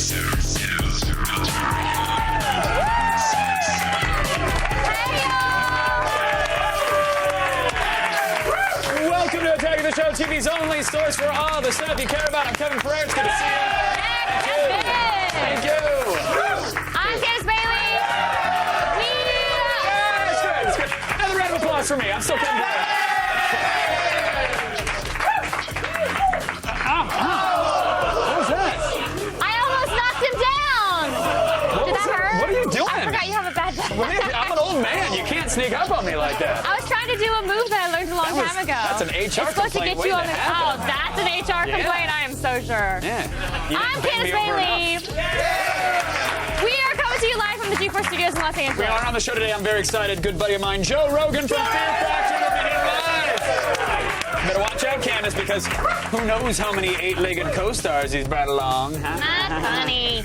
Welcome to Attack of the Show, TV's only source for all the stuff you care about. I'm Kevin Ferrer. It's good to see you. Thank you. I'm Candace Bailey. It's good. Another round of applause for me. I'm still Kevin Ferrer. What was that? I almost knocked him down. Did that hurt? What are you doing? I forgot you have a bad back. I'm an old man. You can't sneak up on me like that. I was trying to do a move that I learned a long time ago. That's an HR it's supposed to complaint get you on the waiting to happen. that's an HR complaint. I am so sure. Yeah. I'm Candace Bailey. We are coming to you live from the G4 Studios in Los Angeles. We are on the show today. I'm very excited. Good buddy of mine, Joe Rogan from Fear Factor, will be here live. Better watch out, Candace, because who knows how many 8-legged co-stars he's brought along, huh? Not funny.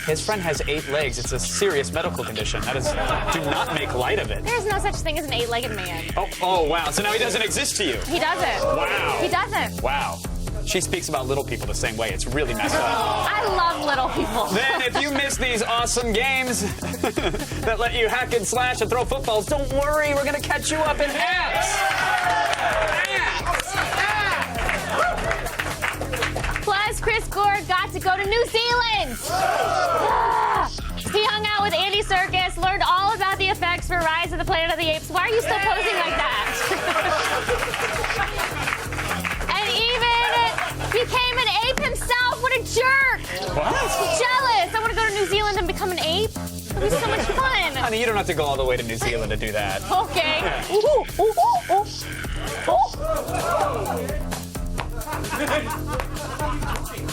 His friend has 8 legs. It's a serious medical condition. That is, do not make light of it. There's no such thing as an 8-legged man. Oh, wow. So now he doesn't exist to you. He doesn't. Wow. He doesn't. Wow. She speaks about little people the same way. It's really messed up. I love little people. Then if you miss these awesome games that let you hack and slash and throw footballs, don't worry. We're going to catch you up in apps. Plus, Chris Gore got to go to New Zealand. He hung out with Andy Serkis, learned all about the effects for Rise of the Planet of the Apes. Why are you still posing like that? And even became an ape himself. What a jerk. What? Jealous. I want to go to New Zealand and become an ape. It'll be so much fun. Honey, you don't have to go all the way to New Zealand to do that. Okay. Yeah. Ooh, ooh, ooh, ooh.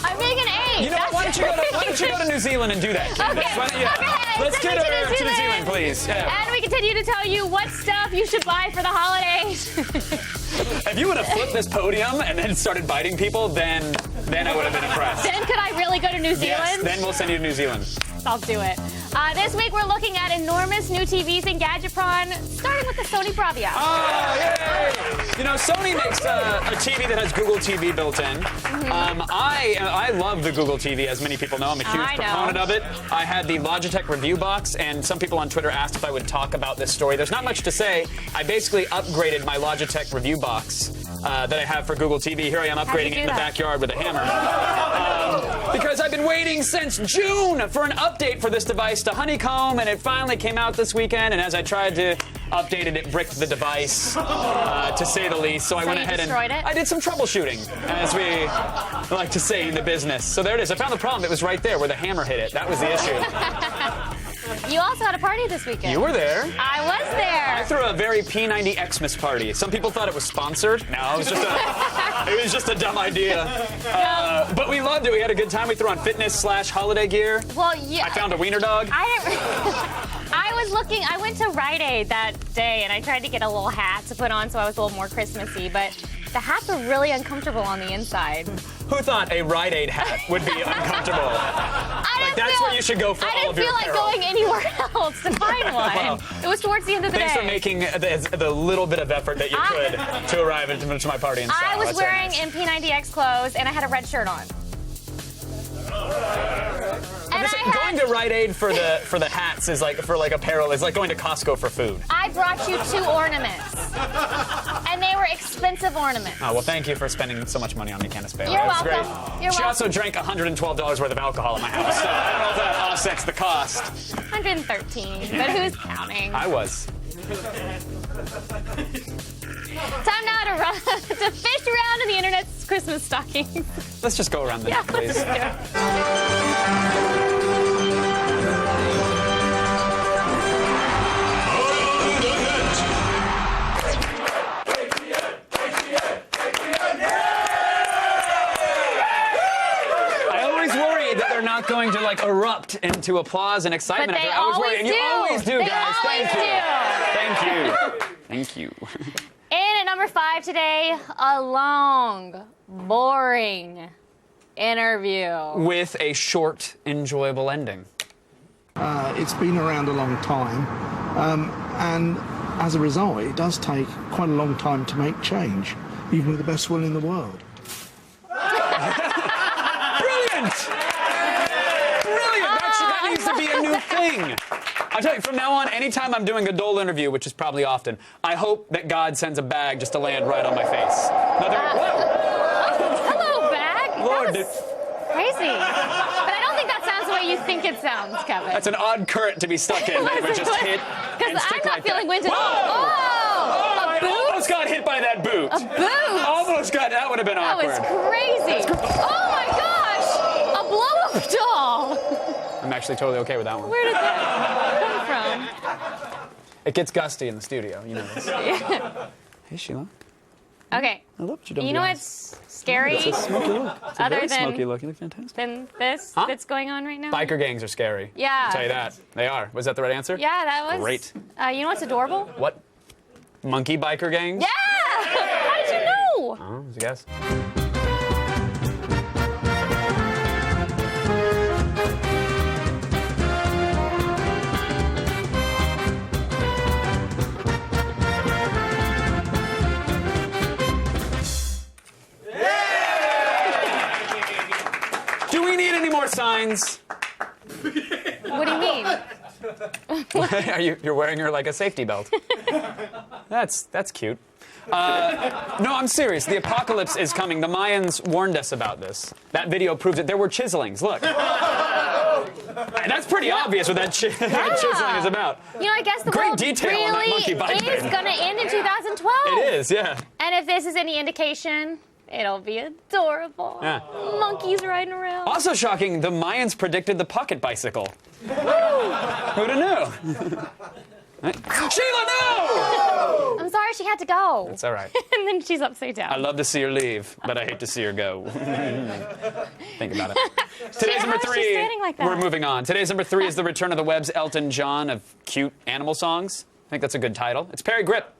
I'm being an ape. You know what? Why don't you go to New Zealand and do that? Okay. Okay. Let's get her to New Zealand, please. Yeah. And we continue to tell you what stuff you should buy for the holidays. If you would have flipped this podium and then started biting people, then I would have been impressed. Then could I really go to New Zealand? Yes, then we'll send you to New Zealand. I'll do it. This week we're looking at enormous new TVs in Gadget Pron, starting with the Sony Bravia. Oh, yay! You know, Sony makes a TV that has Google TV built in. I love the Google TV, as many people know. I'm a huge proponent of it. I had the Logitech review box, and some people on Twitter asked if I would talk about this story. There's not much to say. I basically upgraded my Logitech review box that I have for Google TV. Here I am upgrading it in the backyard with a hammer. Because I've been waiting since June for an update for this device to honeycomb, and it finally came out this weekend, and as I tried to update it, it bricked the device, to say the least. So I went ahead and I did some troubleshooting, as we like to say in the business. So there it is. I found the problem. It was right there where the hammer hit it. That was the issue. You also had a party this weekend. You were there. I was there. I threw a very P90 Xmas party. Some people thought it was sponsored. No, it was just a dumb idea. But we loved it. We had a good time. We threw on fitness/holiday gear. Well, yeah. I found a wiener dog. I was looking. I went to Rite Aid that day, and I tried to get a little hat to put on so I was a little more Christmassy, but the hats are really uncomfortable on the inside. Who thought a Rite Aid hat would be uncomfortable? That's where you should go for all of your apparel. I didn't feel like going anywhere else to find one. Well, it was towards the end of the day. Thanks for making the little bit of effort that you could to arrive to my party in style. I was wearing P90X clothes, and I had a red shirt on. Going to Rite Aid for the hats is like apparel is like going to Costco for food. I brought you 2 ornaments, and they were expensive ornaments. Oh well, thank you for spending so much money on me, Candace Bailey. You're That was welcome. Great. She also drank $112 worth of alcohol at my house, so I don't know if that offsets the cost. 113, but who's counting? I was. Time now to fish around in the internet's Christmas stockings. Let's just go around the net, please. Not going to like erupt into applause and excitement. But they I was worried, and you always do, they guys. Always Thank do. you. Thank you. In at number 5 today, a long, boring interview with a short, enjoyable ending. It's been around a long time, and as a result, it does take quite a long time to make change, even with the best will in the world. Brilliant! new thing. I'll tell you, from now on, anytime I'm doing a Dole interview, which is probably often, I hope that God sends a bag just to land right on my face. Hello, bag. Lord, that was crazy. But I don't think that sounds the way you think it sounds, Kevin. that's an odd current to be stuck in. That would just hit and Because stick I'm not like feeling that. wind at all. Oh, I a boot? almost got hit by that boot. A boot? Almost got, that would have been That awkward. was crazy. Oh my gosh! A blow-up doll. I'm actually totally okay with that one. Where did that come from? It gets gusty in the studio, you know this. Hey, Sheila. Okay. I love what you done. You know what's scary It's a smoky look. It's a Other very than- smoky look. You look fantastic. than this Huh? that's going on right now? Biker gangs are scary. Yeah. I'll tell you that. They are. Was that the right answer? Yeah, that was. Great. You know what's adorable? What? Monkey biker gangs? Yeah! How did you know? Oh, I guess. Do we need any more signs? What do you mean? You're wearing her like a safety belt. That's cute. No, I'm serious. The apocalypse is coming. The Mayans warned us about this. That video proves it. There were chiselings. Look. And that's pretty obvious what that chiseling is about. You know, I guess the Great world detail on that really monkey bike is thing. going to end in 2012. It is, yeah. And if this is any indication, it'll be adorable. Yeah. Monkeys riding around. Also shocking, the Mayans predicted the pocket bicycle. Who'd have knew? Sheila, no! I'm sorry she had to go. It's all right. And then she's upside down. I love to see her leave, but I hate to see her go. Think about it. Today's How number is she 3. standing like that? We're moving on. Today's number 3 is the return of the web's Elton John of cute animal songs. I think that's a good title. It's Perry Grip.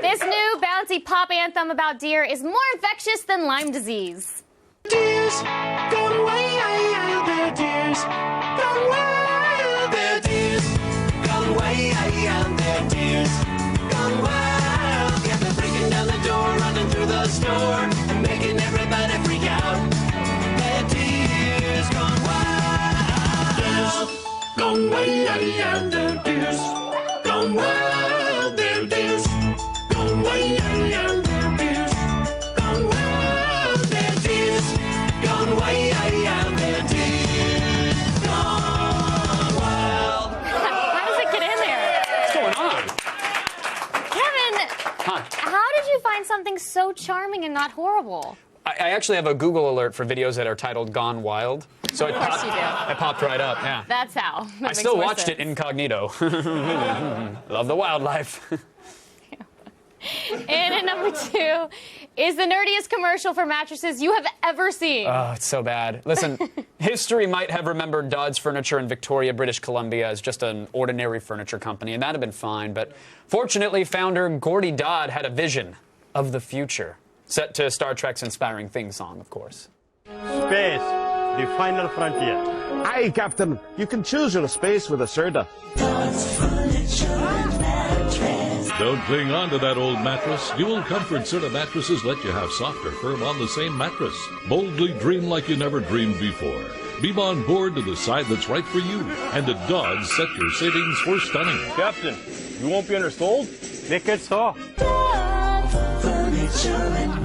This new bouncy pop anthem about deer is more infectious than Lyme disease. Deers gone wild, they're deers gone wild, they're deers gone wild, they're deers gone wild. Yeah, they're breaking down the door, running through the store, and making everybody freak out. They're deers gone wild. Deers gone wild, they're deers gone wild, they're deers gone wild, they're deers gone wild, they're deers gone wild, they're deers gone wild. How does it get in there? What's going on? Kevin, Huh. how did you find something so charming and not horrible? I actually have a Google alert for videos that are titled Gone Wild. So it course you do. It popped right up, yeah. That's how. That I makes still more watched sense. it incognito. Love the wildlife. And at number 2 is the nerdiest commercial for mattresses you have ever seen. Oh, it's so bad. Listen, history might have remembered Dodds Furniture in Victoria, British Columbia as just an ordinary furniture company, and that'd have been fine. But fortunately, founder Gordy Dodd had a vision of the future, set to Star Trek's inspiring theme song, of course. Space, the final frontier. Aye, Captain. You can choose your space with a Serda. Don't cling on to that old mattress. Dual Comfort Serta mattresses let you have softer firm on the same mattress. Boldly dream like you never dreamed before. Beam on board to the side that's right for you. And at Dodds, set your savings for stunning. Captain, you won't be undersold? Make it so.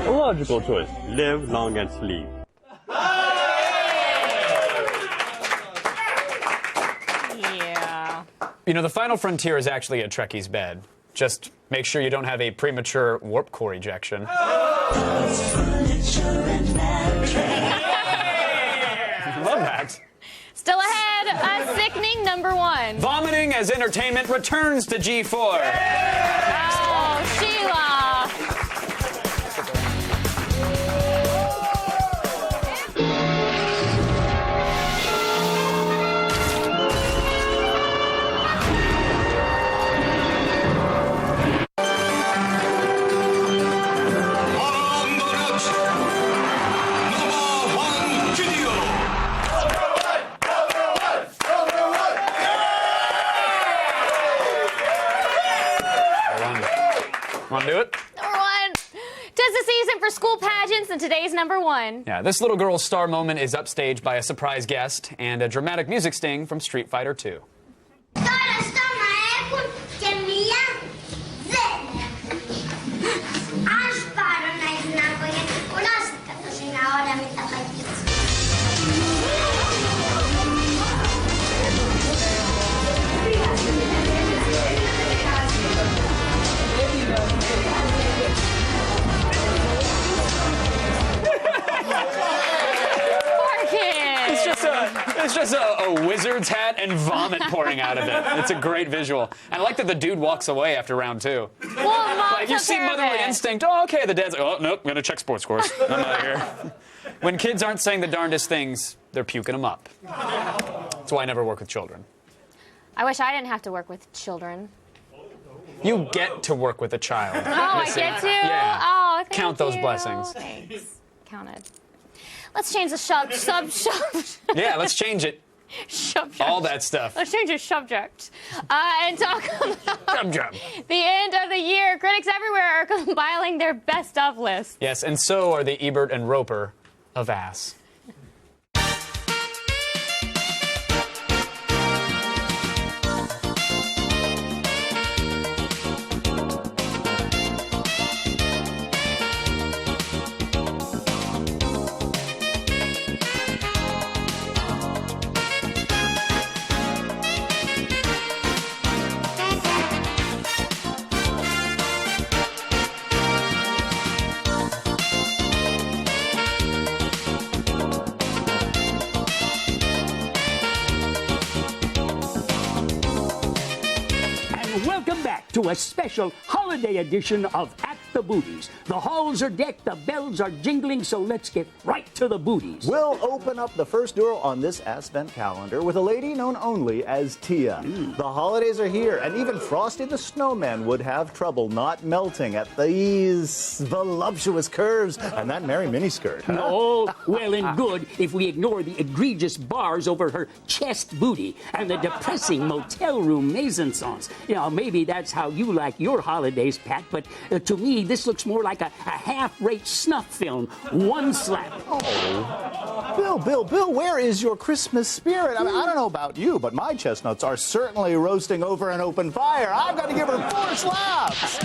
A logical choice. Live long and sleep. Yeah. You know, the final frontier is actually a Trekkie's bed. Just make sure you don't have a premature warp core ejection. Love that. Still ahead, a sickening number 1. Vomiting as entertainment returns to G4. Oh, Sheila. Want to do it? Number 1. 'Tis the season for school pageants and today's #1. Yeah, this little girl's star moment is upstaged by a surprise guest and a dramatic music sting from Street Fighter 2. It's just a wizard's hat and vomit pouring out of it. It's a great visual. And I like that the dude walks away after round 2. Well, Mom like, you see motherly instinct. Oh, okay. The dad's like, oh, nope, I'm going to check sports scores. I'm out of here. When kids aren't saying the darndest things, they're puking them up. That's why I never work with children. I wish I didn't have to work with children. You get to work with a child. Oh, I get to? Yeah. Oh, thank Count those you. blessings. Thanks. Counted. Let's change the Yeah, let's change it. subject. All that stuff. Let's change the subject and talk about the end of the year. Critics everywhere are compiling their best of lists. Yes, and so are the Ebert and Roper of ass. Welcome back to a special holiday edition of At the Booties. The halls are decked, the bells are jingling, so let's get right to the booties. We'll open up the first duel on this Advent calendar with a lady known only as Tia. The holidays are here, and even Frosty the Snowman would have trouble not melting at these voluptuous curves and that merry miniskirt. All well and good if we ignore the egregious bars over her chest booty and the depressing motel room mise-en-scènes. You know, maybe that's how you like your holidays, Pat, but to me, this looks more like a half-rate snuff film. One slap. Oh, Bill, where is your Christmas spirit? I mean, I don't know about you, but my chestnuts are certainly roasting over an open fire. I've got to give her 4 slaps.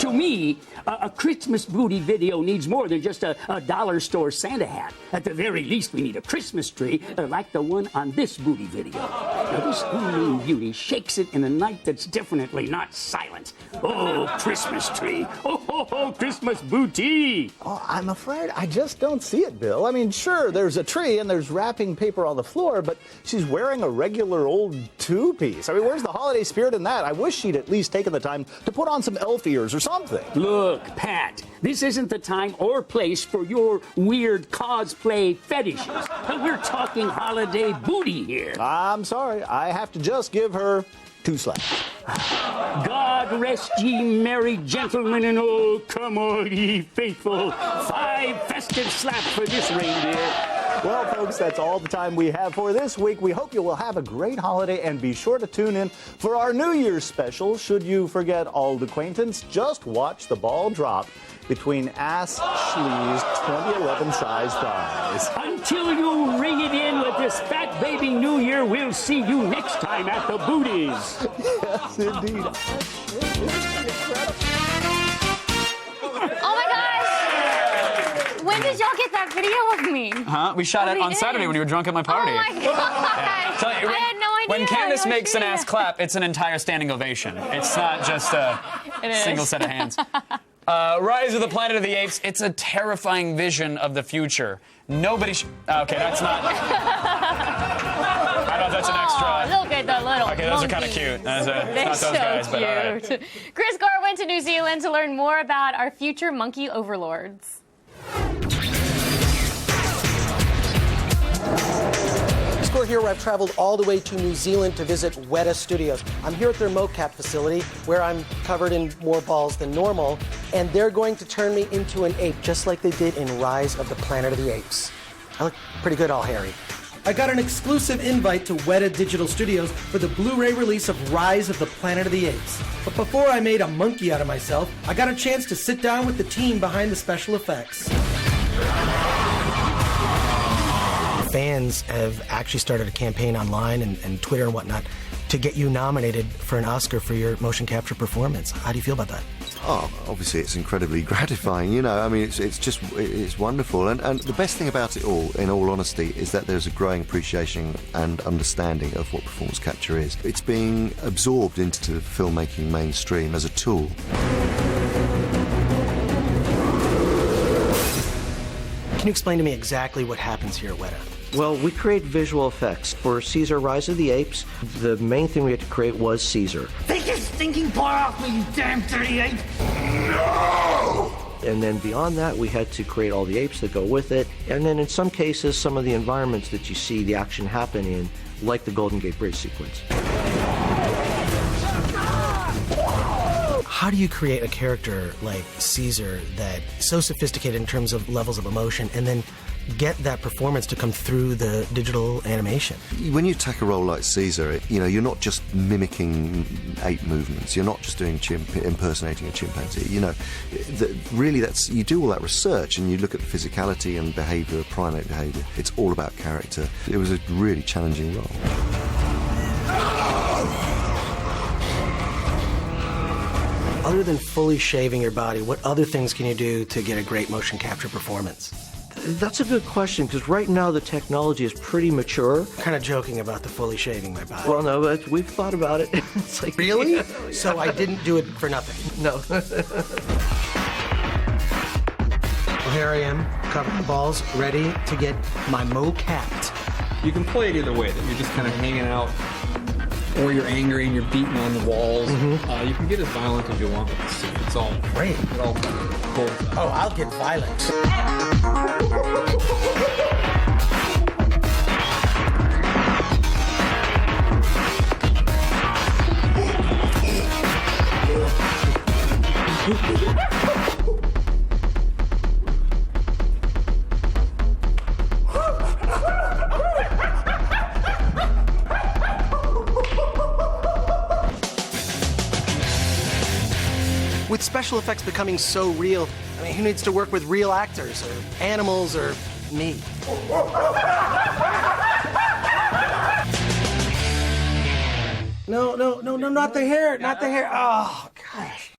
To me, a Christmas booty video needs more than just a dollar store Santa hat. At the very least, we need a Christmas tree like the one on this booty video. Now, this gleaming beauty shakes it in a night that's definitely not silent. Oh, Christmas tree. Oh, Christmas booty. Oh, I'm afraid I just don't see it, Bill. I mean, sure, there's a tree and there's wrapping paper on the floor, but she's wearing a regular old 2-piece. I mean, where's the holiday spirit in that? I wish she'd at least taken the time to put on some elf ears or something. Look, Pat, this isn't the time or place for your weird cosplay fetishes. We're talking holiday booty here. I'm sorry. I have to just give her 2 slaps. God rest ye merry gentlemen, and oh, come on, ye faithful. 5 festive slaps for this reindeer. Well, folks, that's all the time we have for this week. We hope you will have a great holiday, and be sure to tune in for our New Year's special. Should you forget old acquaintance, just watch the ball drop between Ass Schlee's 2011 size thighs. Until you ring it in with this fat baby New Year, we'll see you next time at the Booties. Yes, indeed. Oh my gosh! When did y'all get that video of me? Huh? We shot it on Saturday when you were drunk at my party. Oh my god! Yeah. I had no idea. When Candace makes an ass clap, it's an entire standing ovation. It's not just a single set of hands. Rise of the Planet of the Apes, it's a terrifying vision of the future. Nobody okay, that's not... I don't know if that's an extra... Look at the little Okay, those are kind of monkeys. cute. Those are, They're not those so guys, but all right. cute. Chris Gore went to New Zealand to learn more about our future monkey overlords. Gore here, where I've traveled all the way to New Zealand to visit WETA Studios. I'm here at their mocap facility, where I'm covered in more balls than normal, and they're going to turn me into an ape, just like they did in Rise of the Planet of the Apes. I look pretty good all hairy. I got an exclusive invite to WETA Digital Studios for the Blu-ray release of Rise of the Planet of the Apes. But before I made a monkey out of myself, I got a chance to sit down with the team behind the special effects. Fans have actually started a campaign online and Twitter and whatnot to get you nominated for an Oscar for your motion capture performance. How do you feel about that? Oh, obviously it's incredibly gratifying, you know. I mean, it's wonderful. And the best thing about it all, in all honesty, is that there's a growing appreciation and understanding of what performance capture is. It's being absorbed into the filmmaking mainstream as a tool. Can you explain to me exactly what happens here at WETA? Well, we create visual effects. For Caesar Rise of the Apes, the main thing we had to create was Caesar. Take your stinking paw off me, you damn 38! No! And then beyond that, we had to create all the apes that go with it. And then in some cases, some of the environments that you see the action happen in, like the Golden Gate Bridge sequence. How do you create a character like Caesar that's so sophisticated in terms of levels of emotion and then get that performance to come through the digital animation? When you take a role like Caesar, you know, you're not just mimicking ape movements. You're not just doing impersonating a chimpanzee. You know, really, you do all that research and you look at the physicality and behaviour, primate behaviour. It's all about character. It was a really challenging role. Other than fully shaving your body, what other things can you do to get a great motion capture performance? That's a good question, because right now the technology is pretty mature. Kind of joking about the fully shaving my body. Well, no, but we've thought about it. It's like, really? So I didn't do it for nothing? No. Well, here I am, covered in balls, ready to get my mo-capped. You can play it either way, that you're just kind of hanging out, or you're angry and you're beating on the walls. You can get as violent as you want with the scene. It's all great. It's all cool. Oh, I'll get violent. With special effects becoming so real, I mean, who needs to work with real actors or animals or me? No, not the hair, not the hair. Oh, gosh.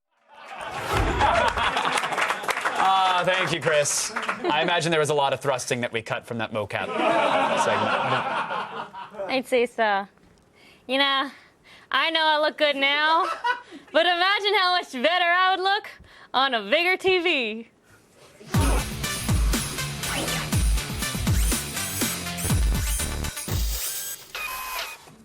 Thank you, Chris. I imagine there was a lot of thrusting that we cut from that mocap segment. I'd say so. You know, I know I look good now, but imagine how much better I would look on a bigger TV.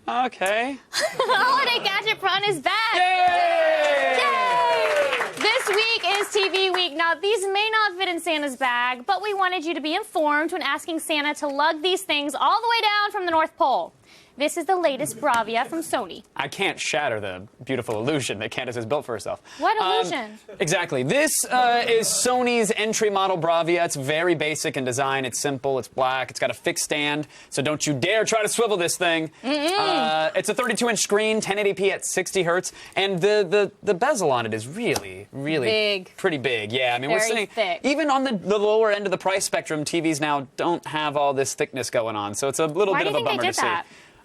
Okay. Holiday Gadget Pron is back! Yay! Yay! This week is TV week. Now, these may not fit in Santa's bag, but we wanted you to be informed when asking Santa to lug these things all the way down from the North Pole. This is the latest Bravia from Sony. I can't shatter the beautiful illusion that Candace has built for herself. What illusion? Exactly. This is Sony's entry model Bravia. It's very basic in design. It's simple. It's black. It's got a fixed stand, so don't you dare try to swivel this thing. It's a 32-inch screen, 1080p at 60 hertz, and the bezel on it is really big. Pretty big. Yeah, I mean, Very we're saying thick. even on the lower end of the price spectrum, TVs now don't have all this thickness going on, so it's a little bit of a bummer to see.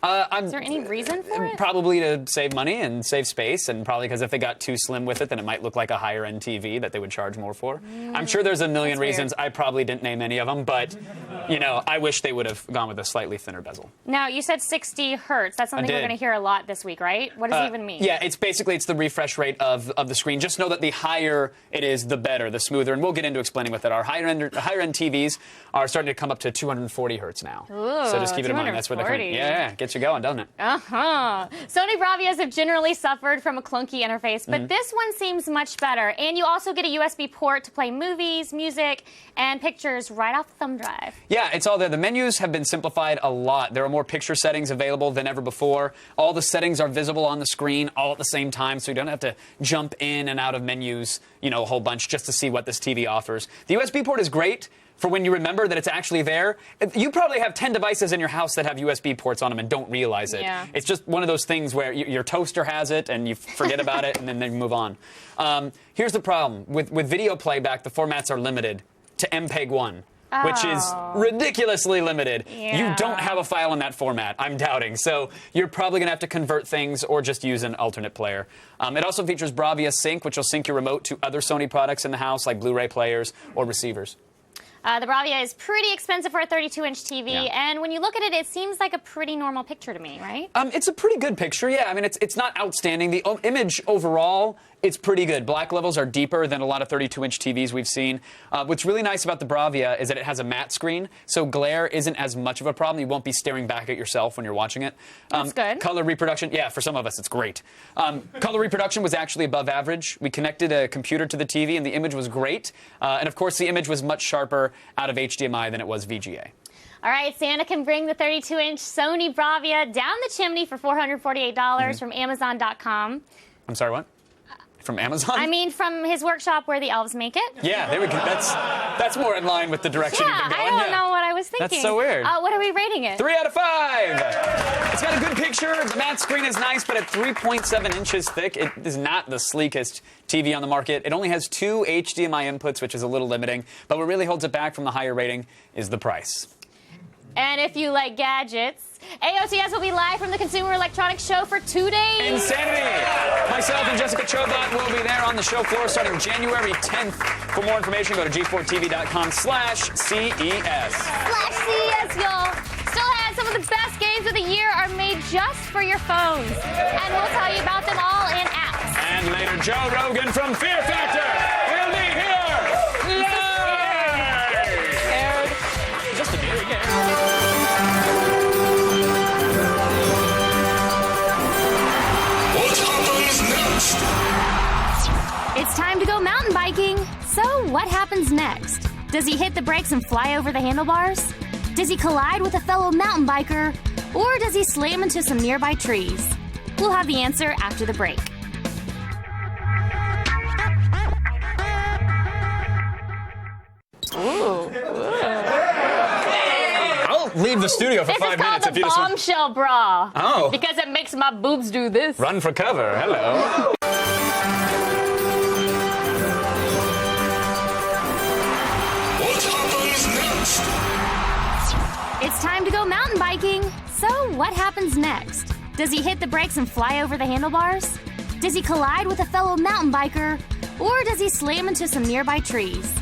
Is there any reason for it? Probably to save money and save space, and probably because if they got too slim with it, then it might look like a higher-end TV that they would charge more for. I'm sure there's a million reasons. I probably didn't name any of them, but, you know, I wish they would have gone with a slightly thinner bezel. Now, you said 60 hertz. That's something we're going to hear a lot this week, right? What does it even mean? Yeah, it's the refresh rate of the screen. Just know that the higher it is, the better, the smoother, and we'll get into explaining what that are. Higher-end TVs are starting to come up to 240 hertz now. Ooh, so just keep it in mind. That's where they're coming. Yeah, gets you going, doesn't it? Sony Bravias have generally suffered from a clunky interface, but this one seems much better. And you also get a USB port to play movies, music, and pictures right off the thumb drive. Yeah, it's all there. The menus have been simplified a lot. There are more picture settings available than ever before. All the settings are visible on the screen all at the same time, so you don't have to jump in and out of menus, you know, a whole bunch just to see what this TV offers. The USB port is great for when you remember that it's actually there. You probably have 10 devices in your house that have USB ports on them and don't realize it. Yeah. It's just one of those things where your toaster has it and you forget about it and then you move on. Here's the problem. With video playback, the formats are limited to MPEG-1. Which is ridiculously limited. Yeah. You don't have a file in that format, I'm doubting. So you're probably going to have to convert things or just use an alternate player. It also features Bravia Sync, which will sync your remote to other Sony products in the house, like Blu-ray players or receivers. The Bravia is pretty expensive for a 32-inch TV, Yeah. and when you look at it, it seems like a pretty normal picture to me, right? It's a pretty good picture, yeah. I mean, it's not outstanding. The image overall, it's pretty good. Black levels are deeper than a lot of 32-inch TVs we've seen. What's really nice about the Bravia is that it has a matte screen, so glare isn't as much of a problem. You won't be staring back at yourself when you're watching it. That's good. Color reproduction, yeah, for some of us, it's great. Color reproduction was actually above average. We connected a computer to the TV, and the image was great. And of course, the image was much sharper out of HDMI than it was VGA. All right, Santa can bring the 32-inch Sony Bravia down the chimney for $448 from Amazon.com. I'm sorry, what? From Amazon? I mean, from his workshop where the elves make it. Yeah, there we go. That's more in line with the direction you've been going. I don't know what I was thinking. That's so weird. What are we rating it? 3 out of 5. It's got a good picture. The matte screen is nice, but at 3.7 inches thick, it is not the sleekest TV on the market. It only has 2 HDMI inputs, which is a little limiting. But what really holds it back from the higher rating is the price. And if you like gadgets, AOTS will be live from the Consumer Electronics Show for 2 days. Insanity! Myself and Jessica Chobot will be there on the show floor starting January 10th. For more information, go to g4tv.com/CES. /CES, y'all. Still ahead, some of the best games of the year are made just for your phones. And we'll tell you about them all in apps. And later, Joe Rogan from Fear Factor will be here! Yay! Just a bit again. It's time to go mountain biking. So what happens next? Does he hit the brakes and fly over the handlebars? Does he collide with a fellow mountain biker? Or does he slam into some nearby trees? We'll have the answer after the break. I'll leave the studio for 5 minutes if you It's just called want. the bombshell bra. Oh. Because it makes my boobs do this. Run for cover. Hello. What happens next? It's time to go mountain biking. So what happens next? Does he hit the brakes and fly over the handlebars? Does he collide with a fellow mountain biker? Or does he slam into some nearby trees?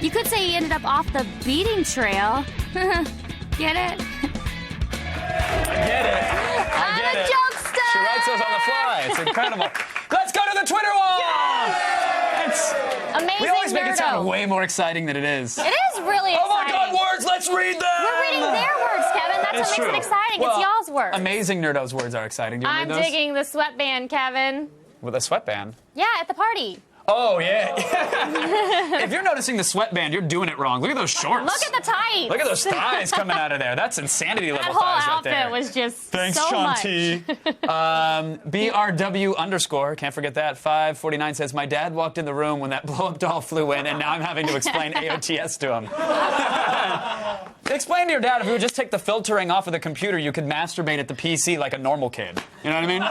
You could say he ended up off the beating trail. Get it? Get it. I'm get a it. jokester! She writes those on the fly. It's incredible. Let's go to the Twitter wall! It's, Amazing we always make it sound Nerdo. way more exciting than it is. It is really exciting. Oh my God, words! Let's read them! We're reading their words, Kevin. That's what makes it exciting. Well, it's y'all's words. Amazing Nerdo's words are exciting. Do you I'm read those? digging the sweatband, Kevin. With a sweatband? Yeah, at the party. Oh, yeah. If you're noticing the sweatband, you're doing it wrong. Look at those shorts. Look at the tights. Look at those thighs coming out of there. That's insanity level That whole thighs right outfit there. was just Thanks, so Shanti. BRW_, can't forget that. 549 says, my dad walked in the room when that blow-up doll flew in, and now I'm having to explain AOTS to him. Explain to your dad if we would just take the filtering off of the computer, you could masturbate at the PC like a normal kid. You know what I mean?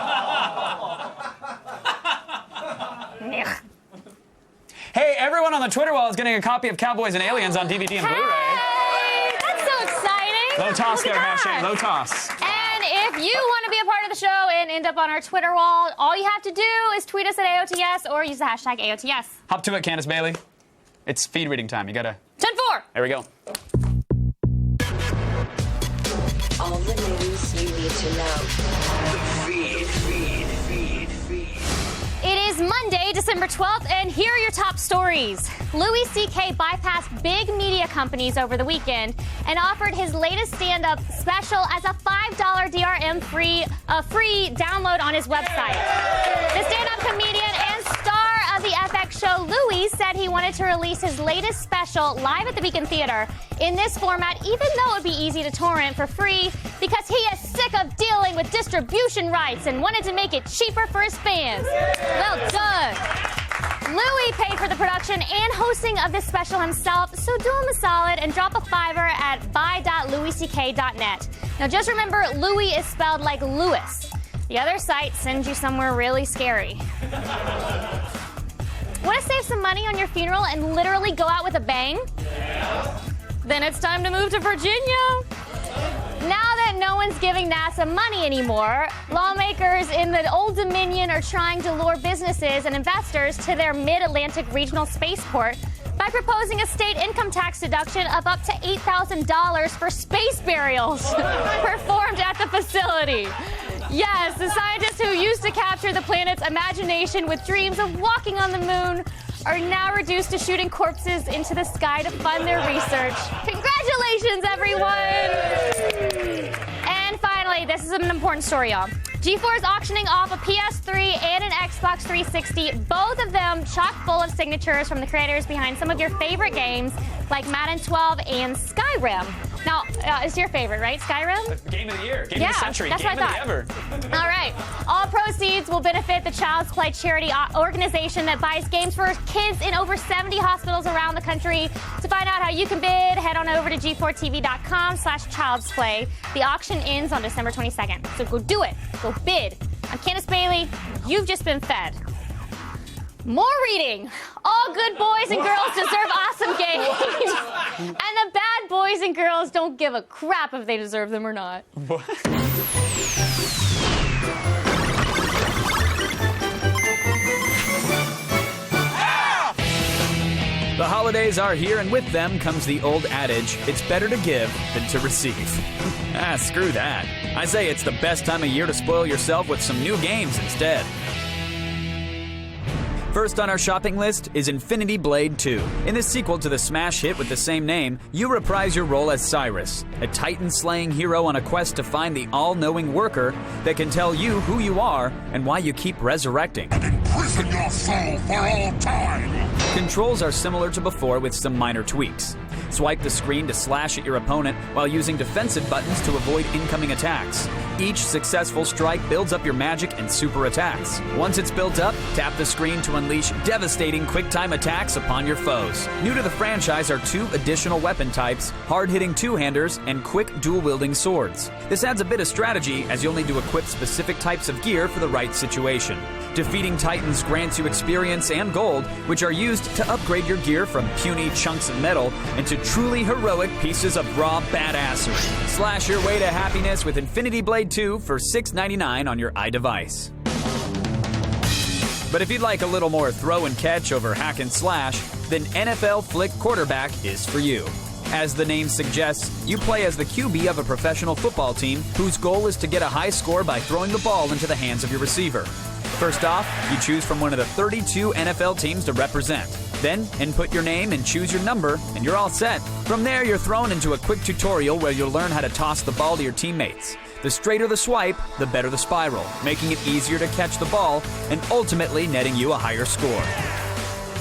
Hey, everyone on the Twitter wall is getting a copy of Cowboys and Aliens on DVD and Blu-ray. Hey, that's so exciting. Low toss Look there, at Hashay. that. Low toss. And if you want to be a part of the show and end up on our Twitter wall, all you have to do is tweet us at AOTS or use the hashtag AOTS. Hop to it, Candace Bailey. It's feed reading time. You gotta. 10-4. There we go. All the news you need to know. It is Monday, December 12th, and here are your top stories. Louis C.K. bypassed big media companies over the weekend and offered his latest stand-up special as a $5 DRM free download on his website. The stand-up comedian and star of the FX show Louis he said he wanted to release his latest special live at the Beacon Theater in this format, even though it would be easy to torrent for free, because he is sick of dealing with distribution rights and wanted to make it cheaper for his fans. Well done. Louis paid for the production and hosting of this special himself, so do him a solid and drop a $5 at buy.louisck.net. Now just remember, Louis is spelled like Louis. The other site sends you somewhere really scary. Want to save some money on your funeral and literally go out with a bang? Then it's time to move to Virginia. Now that no one's giving NASA money anymore, lawmakers in the Old Dominion are trying to lure businesses and investors to their mid-Atlantic regional spaceport by proposing a state income tax deduction of up to $8,000 for space burials performed at the facility. Yes, the scientists who used to capture the planet's imagination with dreams of walking on the moon are now reduced to shooting corpses into the sky to fund their research. Congratulations, everyone! And finally, this is an important story, y'all. G4 is auctioning off a PS3 and an Xbox 360, both of them chock full of signatures from the creators behind some of your favorite games like Madden 12 and Skyrim. Now, it's your favorite, right? Skyrim? Game of the year, game of the century, that's game what I of the ever. All right. All proceeds will benefit the Child's Play charity organization that buys games for kids in over 70 hospitals around the country. To find out how you can bid, head on over to g4tv.com/childsplay. The auction ends on December 22nd. So go do it. Go bid. I'm Candace Bailey. You've just been fed. More reading. All good boys and girls deserve awesome games. And the bad boys and girls don't give a crap if they deserve them or not. The holidays are here, and with them comes the old adage, it's better to give than to receive. Screw that. I say it's the best time of year to spoil yourself with some new games instead. First on our shopping list is Infinity Blade 2. In this sequel to the smash hit with the same name, you reprise your role as Cyrus, a Titan-slaying hero on a quest to find the all-knowing worker that can tell you who you are and why you keep resurrecting. And imprison your soul for all time! Controls are similar to before with some minor tweaks. Swipe the screen to slash at your opponent while using defensive buttons to avoid incoming attacks. Each successful strike builds up your magic and super attacks. Once it's built up, tap the screen to unleash devastating quick-time attacks upon your foes. New to the franchise are 2 additional weapon types, hard-hitting two-handers and quick dual-wielding swords. This adds a bit of strategy as you'll need to equip specific types of gear for the right situation. Defeating Titans grants you experience and gold, which are used to upgrade your gear from puny chunks of metal into truly heroic pieces of raw badassery. Slash your way to happiness with Infinity Blade 2 for $6.99 on your iDevice. But if you'd like a little more throw and catch over hack and slash, then NFL Flick Quarterback is for you. As the name suggests, you play as the QB of a professional football team whose goal is to get a high score by throwing the ball into the hands of your receiver. First off, you choose from one of the 32 NFL teams to represent. Then, input your name and choose your number, and you're all set. From there, you're thrown into a quick tutorial where you'll learn how to toss the ball to your teammates. The straighter the swipe, the better the spiral, making it easier to catch the ball and ultimately netting you a higher score.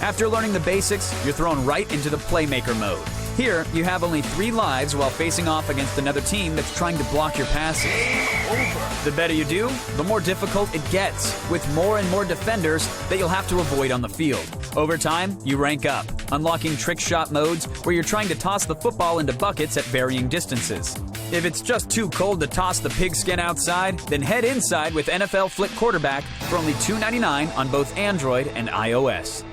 After learning the basics, you're thrown right into the Playmaker mode. Here, you have only 3 lives while facing off against another team that's trying to block your passes. The better you do, the more difficult it gets, with more and more defenders that you'll have to avoid on the field. Over time, you rank up, unlocking trick shot modes where you're trying to toss the football into buckets at varying distances. If it's just too cold to toss the pigskin outside, then head inside with NFL Flick Quarterback for only $2.99 on both Android and iOS.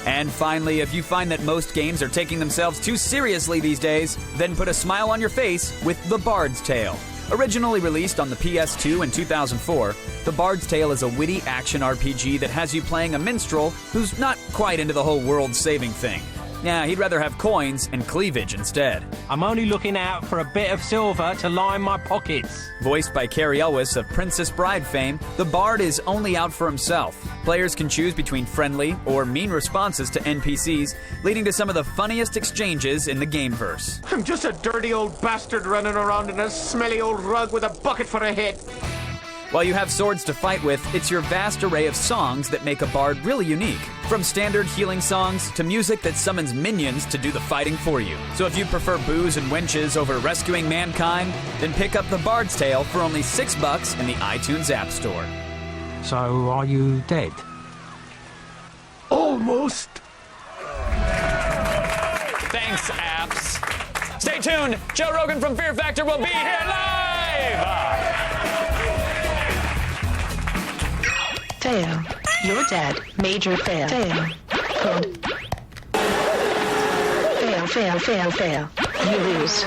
And finally, if you find that most games are taking themselves too seriously these days, then put a smile on your face with The Bard's Tale. Originally released on the PS2 in 2004, The Bard's Tale is a witty action RPG that has you playing a minstrel who's not quite into the whole world-saving thing. Yeah, he'd rather have coins and cleavage instead. I'm only looking out for a bit of silver to line my pockets. Voiced by Carrie Elwes of Princess Bride fame, the Bard is only out for himself. Players can choose between friendly or mean responses to NPCs, leading to some of the funniest exchanges in the gameverse. I'm just a dirty old bastard running around in a smelly old rug with a bucket for a head. While you have swords to fight with, it's your vast array of songs that make a bard really unique. From standard healing songs to music that summons minions to do the fighting for you. So if you prefer booze and wenches over rescuing mankind, then pick up The Bard's Tale for only $6 in the iTunes App Store. So, are you dead? Almost. Thanks, apps. Stay tuned. Joe Rogan from Fear Factor will be here live. Fail. You're dead. Major fail. Fail. Good. Fail, fail, fail, fail. You lose.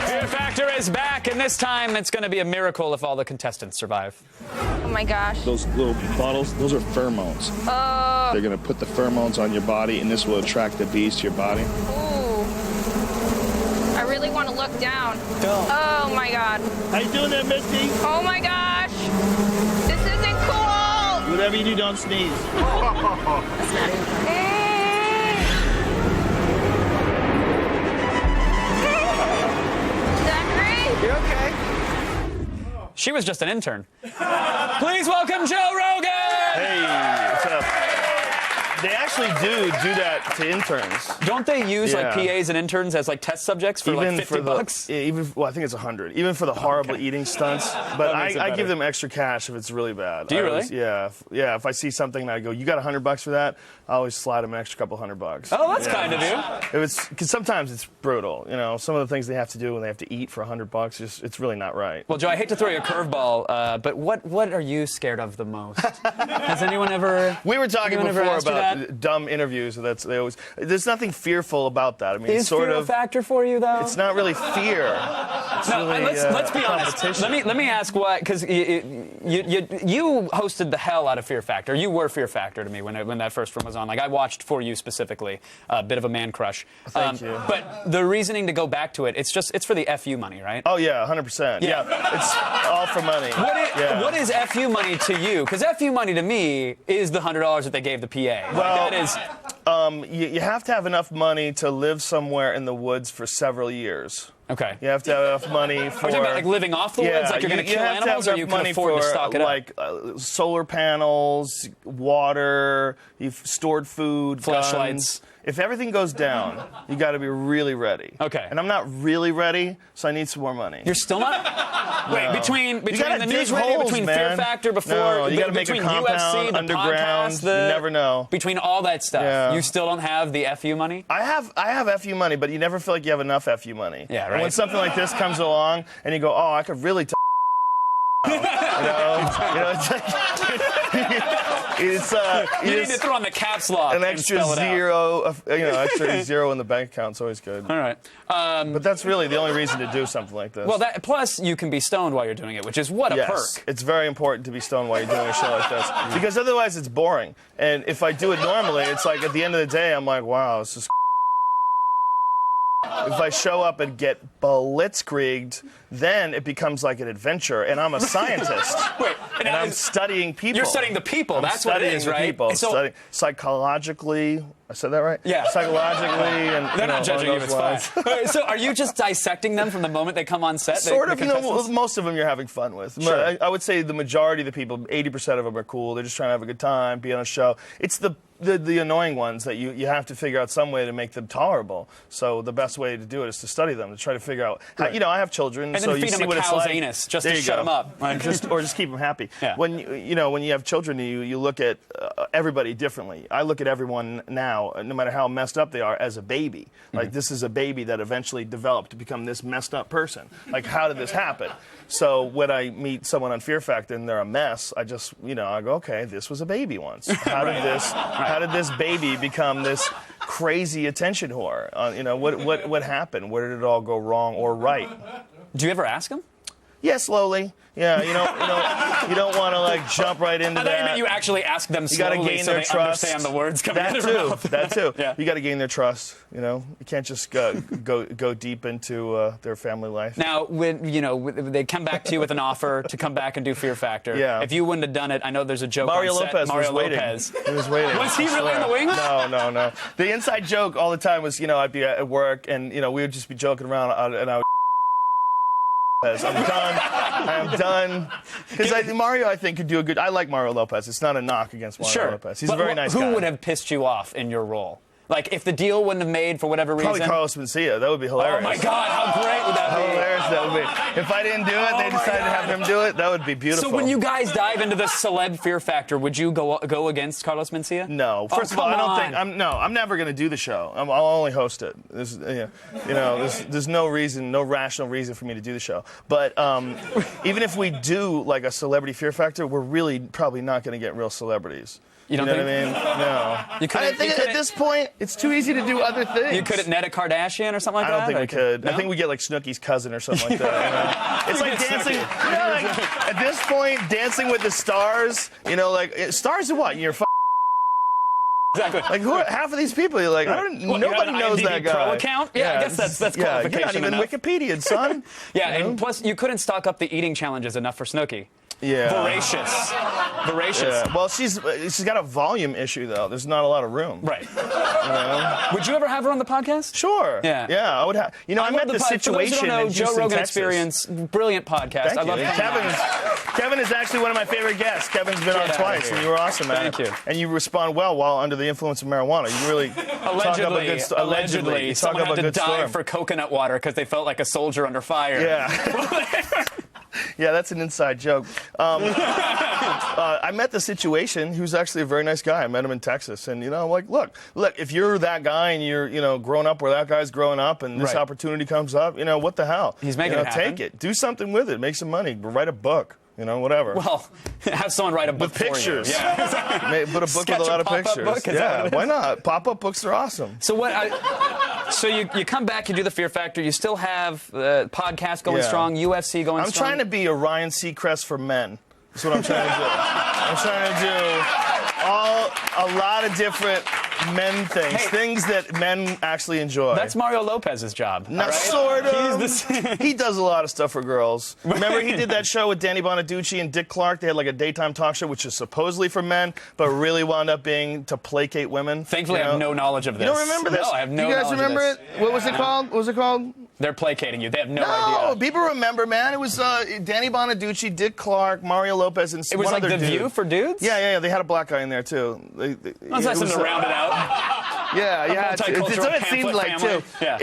Fear Factor is back, and this time it's going to be a miracle if all the contestants survive. Oh my gosh. Those little bottles, those are pheromones. Oh. They're going to put the pheromones on your body, and this will attract the bees to your body. Ooh. I really want to look down. Don't. Oh my god. How you doing there, Misty? Oh my gosh. This isn't cool. Whatever you do, don't sneeze. You're okay. She was just an intern. Please welcome Joe Rogan! Hey, what's up? They actually do that to interns. Don't they use like PAs and interns as like test subjects for like $50? Well, I think it's 100. Even for the horrible eating stunts. But I give them extra cash if it's really bad. Do you really? Yeah. If I see something and I go, you got $100 for that, I always slide them an extra couple $100. Oh, that's kind of you. Because sometimes it's brutal. You know, some of the things they have to do when they have to eat for $100, it's really not right. Well, Joe, I hate to throw you a curveball, but what are you scared of the most? Has anyone ever? We were talking before about that? dumb interviews. There's nothing fearful about that. I mean, Is fear a factor for you, though? It's not really fear. Let's be honest. Let me ask why, because you hosted the hell out of Fear Factor. You were Fear Factor to me when that first one was on. Like, I watched for you specifically, a bit of a man crush. Thank you. But the reasoning to go back to it, it's for the FU money, right? Oh yeah, 100%. Yeah, it's all for money. What is FU money to you? Because FU money to me is the $100 that they gave the PA. Well, that is. You have to have enough money to live somewhere in the woods for several years. Okay. You have to have enough money for. Are you talking about like living off the woods? Like you're going to kill animals, or you can afford to stock it up? Like solar panels, water, you've stored food, flashlights. If everything goes down, you got to be really ready. Okay. And I'm not really ready, so I need some more money. You're still not? No. Wait, between gotta the news dig radio, holes, between man. Fear Factor, before No, you got to make a between compound UFC, the underground. podcast, You never know. Between all that stuff, you still don't have the FU money? I have FU money, but you never feel like you have enough FU money. Yeah, right. And when something like this comes along, and you go, oh, I could really. You know, it's like, you need to throw on the caps lock. An extra zero, extra zero in the bank account is always good. All right. But that's really the only reason to do something like this. Well, plus you can be stoned while you're doing it, which is what a perk. It's very important to be stoned while you're doing a show like this, because otherwise it's boring. And if I do it normally, it's like at the end of the day, I'm like, wow, this is. If I show up and get blitzkrieged, then it becomes like an adventure, and I'm a scientist. Wait, and I'm studying people. You're studying the people. That's what it is, right? People. Studying psychologically. I said that right? Yeah. Psychologically, and they're not judging you. It's fine. So, are you just dissecting them from the moment they come on set? Sort of. Most of them you're having fun with. Sure. I would say the majority of the people, 80% of them are cool. They're just trying to have a good time, be on a show. It's the annoying ones that you have to figure out some way to make them tolerable. So the best way to do it is to study them, to try to figure out. How, I have children, and so then feed you see them what a it's cow's like. Anus just to shut them up, or just keep them happy. Yeah. When you have children, you look at everybody differently. I look at everyone now, no matter how messed up they are, as a baby. Like this is a baby that eventually developed to become this messed up person. Like how did this happen? So when I meet someone on Fear Factor and they're a mess, I just I go, okay, this was a baby once. How did this baby become this crazy attention whore? What happened? Where did it all go wrong or right? Do you ever ask them? Yeah, slowly. Yeah, you don't want to like jump right into I that. thought you meant you actually ask them You got to slowly gain so their they trust. understand the words coming out of That their too. mouth. That too. Yeah. You got to gain their trust. You can't just go deep into their family life. Now, they come back to you with an offer to come back and do Fear Factor. Yeah. If you wouldn't have done it, I know there's a joke Mario on set. Lopez Mario was waiting. Lopez. He was waiting. Was he I really in the swear. wings? No. The inside joke all the time was, I'd be at work and we would just be joking around and I would. I'm done. I'm done. Because Mario, I think, could do a good. I like Mario Lopez. It's not a knock against Mario Lopez. He's a very nice guy. Who would have pissed you off in your role? Like, if the deal wouldn't have made for whatever reason? Probably Carlos Mencia. That would be hilarious. Oh, my God. How great would that be? How hilarious that would be. If I didn't do it, they decided to have him do it, that would be beautiful. So when you guys dive into the celeb Fear Factor, would you go against Carlos Mencia? No. First of all, I don't think I'm never going to do the show. I'll only host it. There's no reason, no rational reason for me to do the show. But even if we do like a celebrity Fear Factor, we're really probably not going to get real celebrities. You don't know think? what I mean? No. I think at this point, it's too easy to do other things. You couldn't net a Kardashian or something like that? I don't think we could. No? I think we get like Snooki's cousin or something like that. It's like dancing. At this point, Dancing with the Stars. Stars of what? You're Exactly. Like half of these people, you're like, nobody knows that guy. Pro account? Yeah, I guess that's qualification you're not even enough. Wikipedia, son. And plus you couldn't stock up the eating challenges enough for Snooki. Yeah. Voracious. Yeah. Well, she's got a volume issue though. There's not a lot of room. Right. Would you ever have her on the podcast? Sure. Yeah. Yeah, I would have. I met the situation in Houston, Joe Rogan Texas. Experience, brilliant podcast. Thank I love you. Kevin is actually one of my favorite guests. Kevin's been on twice, and you were awesome at it. Thank you. And you respond well while under the influence of marijuana. You really talk up a good allegedly, you talk someone up had a to good dive storm. for coconut water because they felt like a soldier under fire. Yeah. Yeah, that's an inside joke. I met the situation. He was actually a very nice guy. I met him in Texas, and I'm like, look, if you're that guy and you're grown up where that guy's growing up, and this opportunity comes up, what the hell? He's making it happen. Take it, do something with it, make some money, write a book. Whatever. Well, have someone write a book with pictures. For you. Yeah. Put a book with a lot of pictures. Book? Yeah, why not? Pop-up books are awesome. So So you come back, you do the Fear Factor, you still have the podcast going strong, UFC going strong. I'm trying to be a Ryan Seacrest for men. That's what I'm trying to do. I'm trying to do a lot of different men things, things that men actually enjoy. That's Mario Lopez's job. Not right? sort of. He does a lot of stuff for girls. Remember he did that show with Danny Bonaducci and Dick Clark? They had like a daytime talk show, which is supposedly for men, but really wound up being to placate women. Thankfully, I have no knowledge of this. You don't remember this? No, I have no knowledge of this. You guys remember it? What was it called? What was it called? They're placating you. They have no idea. No, people remember, man. It was Danny Bonaducci, Dick Clark, Mario Lopez, and it was one like other The dude. View for dudes? Yeah. They had a black guy in there, too. That's nice to round it out. Yeah. It's what it seemed like, family. too. Yeah.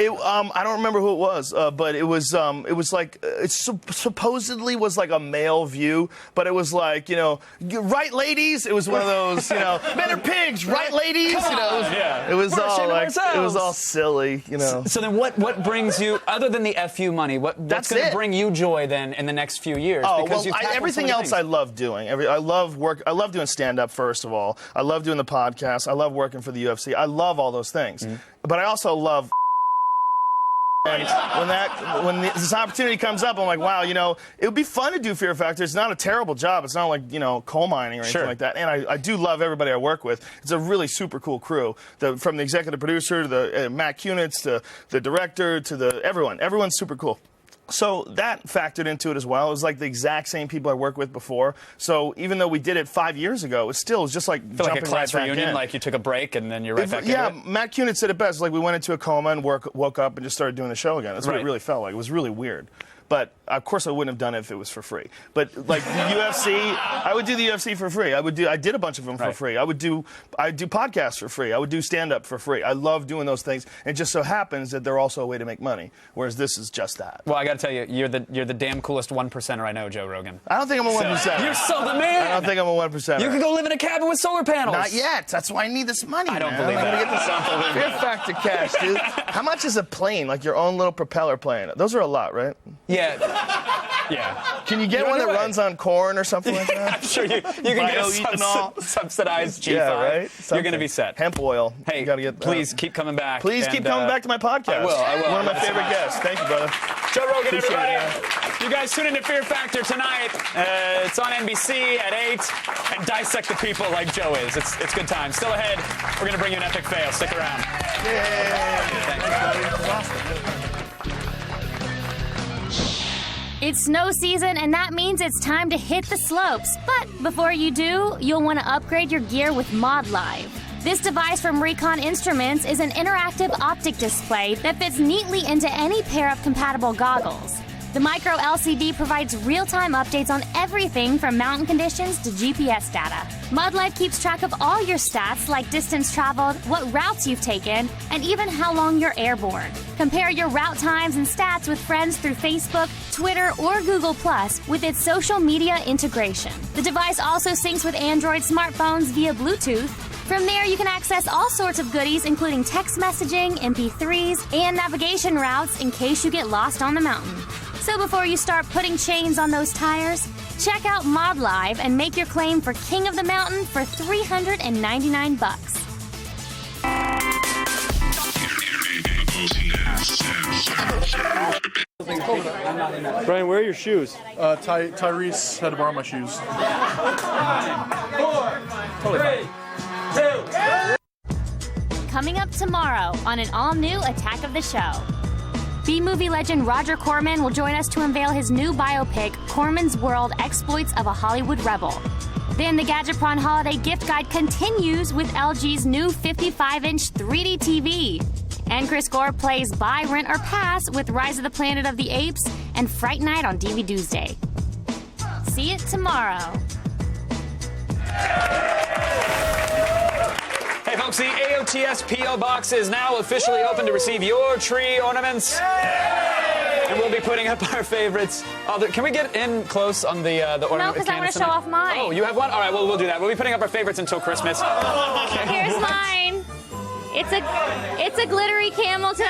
I don't remember who it was, but it was like, it supposedly was like a male view, but it was like, right, ladies? It was one of those, men are pigs, right, ladies? It was all like, it was all silly, So then what brings you, other than the FU money, what's going to bring you joy then in the next few years? Oh, well, everything else I love doing. I love doing stand-up, first of all. I love doing the podcast. I love working for the UFC. I love all those things. But I also love and when this opportunity comes up, I'm like, wow, it would be fun to do Fear Factor. It's not a terrible job. It's not like, coal mining or anything like that. And I do love everybody I work with. It's a really super cool crew. From the executive producer to the Matt Kunitz to the director to everyone. Everyone's super cool. So that factored into it as well. It was like the exact same people I worked with before. So even though we did it 5 years ago, it still was just like jumping like a class right back reunion, in. like you took a break and then you're right back into it. Yeah, Matt Kunitz said it best. Like we went into a coma and woke up and just started doing the show again. That's what it really felt like. It was really weird. But of course I wouldn't have done it if it was for free. But like the UFC, I would do the UFC for free. I did a bunch of them for free. I do podcasts for free. I would do stand-up for free. I love doing those things. It just so happens that they're also a way to make money. Whereas this is just that. Well, I got to tell you, you're the damn coolest 1%er I know, Joe Rogan. I don't think I'm a 1%. You're so the man. I don't think I'm a 1%er. You could go live in a cabin with solar panels. Not yet. That's why I need this money. I don't man. believe I'm that. gonna get this Fear Factor cash, dude. How much is a plane? Like your own little propeller plane? Those are a lot, right? Yeah. Yeah. Can you get one that runs on corn or something like that? I'm sure you can get a subsidized G5. Yeah, right? You're going to be set. Hemp oil. Hey, you gotta get please keep coming back. Please keep coming back to my podcast. I will. One of my favorite guests. Thank you, brother. Joe Rogan, Appreciate everybody. it, You guys tune into Fear Factor tonight. It's on NBC at 8. And dissect the people like Joe is. It's good time. Still ahead, we're going to bring you an epic fail. Stick around. It's snow season, and that means it's time to hit the slopes. But before you do, you'll want to upgrade your gear with ModLive. This device from Recon Instruments is an interactive optic display that fits neatly into any pair of compatible goggles. The micro LCD provides real-time updates on everything from mountain conditions to GPS data. ModLive keeps track of all your stats like distance traveled, what routes you've taken, and even how long you're airborne. Compare your route times and stats with friends through Facebook, Twitter, or Google Plus with its social media integration. The device also syncs with Android smartphones via Bluetooth. From there, you can access all sorts of goodies, including text messaging, MP3s, and navigation routes in case you get lost on the mountain. So before you start putting chains on those tires, check out ModLive and make your claim for King of the Mountain for $399. Brian, where are your shoes? Tyrese had to borrow my shoes. 4, 3, 2. Coming up tomorrow on an all-new Attack of the Show. B-movie legend Roger Corman will join us to unveil his new biopic, Corman's World: Exploits of a Hollywood Rebel. Then the Gadget Pron Holiday Gift Guide continues with LG's new 55-inch 3D TV. And Chris Gore plays Buy, Rent, or Pass with Rise of the Planet of the Apes and Fright Night on DVD Tuesday. See it tomorrow. Hey folks, the AOTS P.O. Box is now officially open to receive your tree ornaments. And we'll be putting up our favorites. Can we get in close on the ornament? No, because I want to show off mine. Oh, you have one? All right, well, we'll do that. We'll be putting up our favorites until Christmas. Here's mine. It's a glittery camel toe.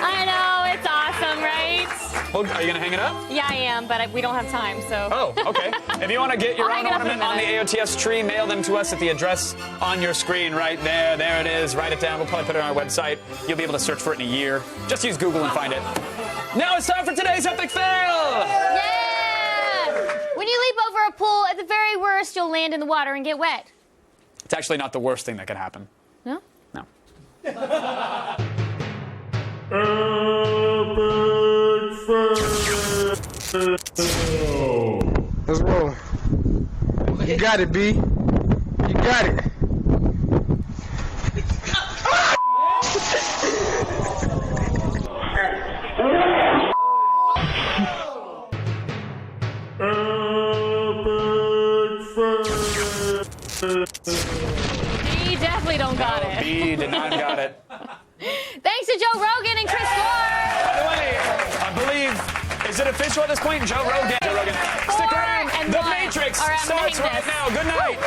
I know, it's awesome, right? Well, are you going to hang it up? Yeah, I am, but we don't have time, so. Oh, okay. If you want to get your own ornament on the AOTS tree, mail them to us at the address on your screen right there. There it is. Write it down. We'll probably put it on our website. You'll be able to search for it in a year. Just use Google and find it. Now it's time for today's epic fail. Yeah! When you leap over a pool, at the very worst, you'll land in the water and get wet. It's actually not the worst thing that could happen. No? No. Let's roll. You got it, B. You got it. You definitely don't got it. B did not got it. Thanks to Joe Rogan and Chris Gore. By the way, I believe, is it official at this point? Joe Rogan. Stick around. The Matrix starts right now. Good night.